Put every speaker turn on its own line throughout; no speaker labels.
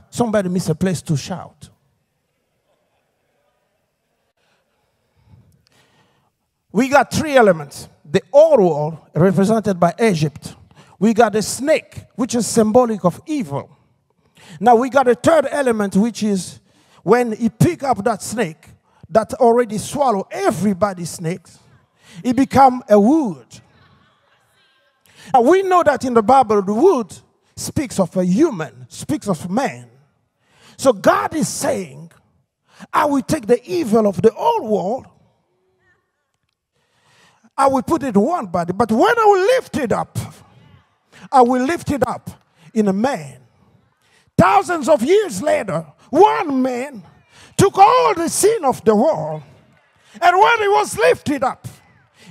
Somebody miss a place to shout. We got three elements. The old world, represented by Egypt. We got the snake, which is symbolic of evil. Now we got a third element, which is when he pick up that snake that already swallow everybody's snakes, it become a wood. Now we know that in the Bible, the wood speaks of a human, speaks of man. So God is saying, I will take the evil of the old world, I will put it in one body, but when I will lift it up, I will lift it up in a man. Thousands of years later, one man took all the sin of the world, and when he was lifted up,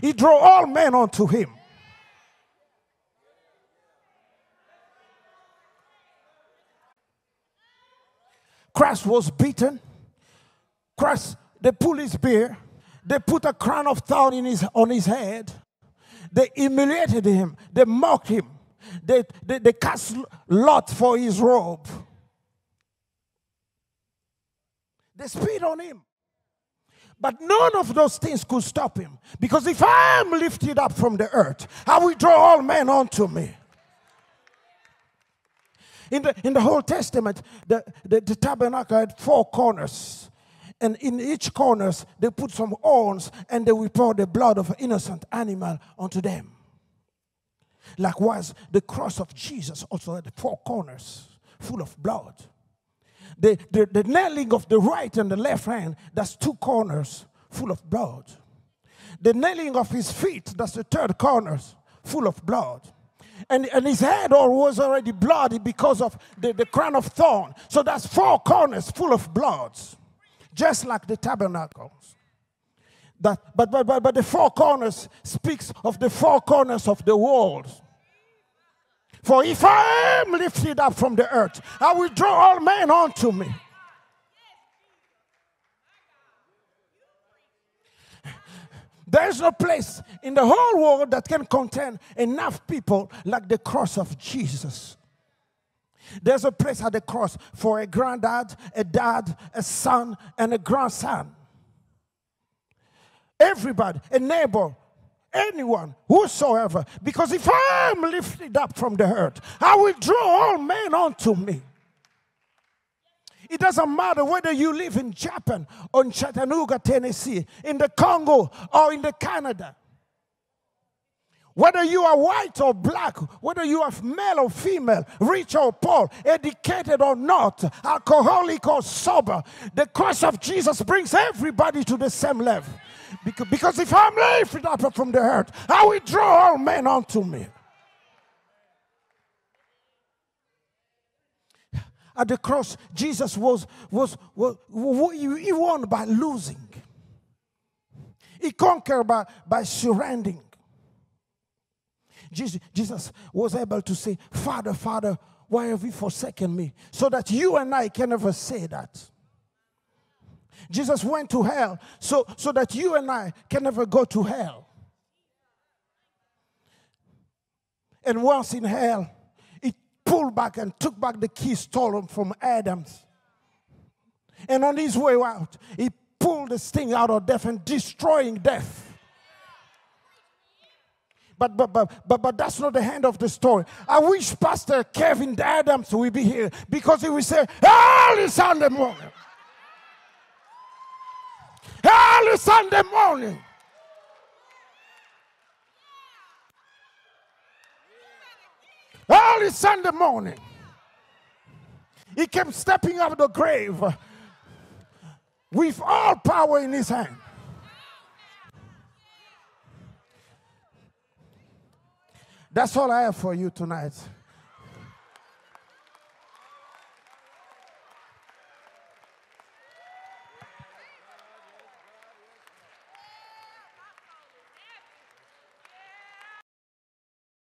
he drew all men unto him. Christ was beaten. Christ, they pulled his beard. They put a crown of thorns on his head. They humiliated him. They mocked him. They cast lot for his robe. They spit on him. But none of those things could stop him. Because if I am lifted up from the earth, I will draw all men unto me. In the Old Testament, the tabernacle had 4 corners. And in each corners, they put some horns and they will pour the blood of an innocent animal onto them. Likewise, the cross of Jesus also had 4 corners full of blood. The nailing of the right and the left hand, that's 2 corners full of blood. The nailing of his feet, that's the 3rd corners full of blood. And his head was already bloody because of the crown of thorn. So that's 4 corners full of blood. Just like the tabernacles. But the 4 corners speaks of the 4 corners of the world. For if I am lifted up from the earth, I will draw all men unto me. There is no place in the whole world that can contain enough people like the cross of Jesus. There's a place at the cross for a granddad, a dad, a son, and a grandson. Everybody, a neighbor, anyone, whosoever. Because if I am lifted up from the earth, I will draw all men unto me. It doesn't matter whether you live in Japan or in Chattanooga, Tennessee, in the Congo or in the Canada. Whether you are white or black, whether you are male or female, rich or poor, educated or not, alcoholic or sober, the cross of Jesus brings everybody to the same level. Because if I'm lifted up from the earth, I will draw all men unto me. At the cross, Jesus he won by losing. He conquered by surrendering. Jesus was able to say, Father, Father, why have you forsaken me? So that you and I can never say that. Jesus went to hell so that you and I can never go to hell. And once in hell, he pulled back and took back the keys stolen from Adam. And on his way out, he pulled the sting out of death and destroying death. But that's not the end of the story. I wish Pastor Kevin Adams will be here because he will say, early Sunday morning. Early Sunday morning. Early Sunday morning. He came stepping out of the grave with all power in his hand. That's all I have for you tonight.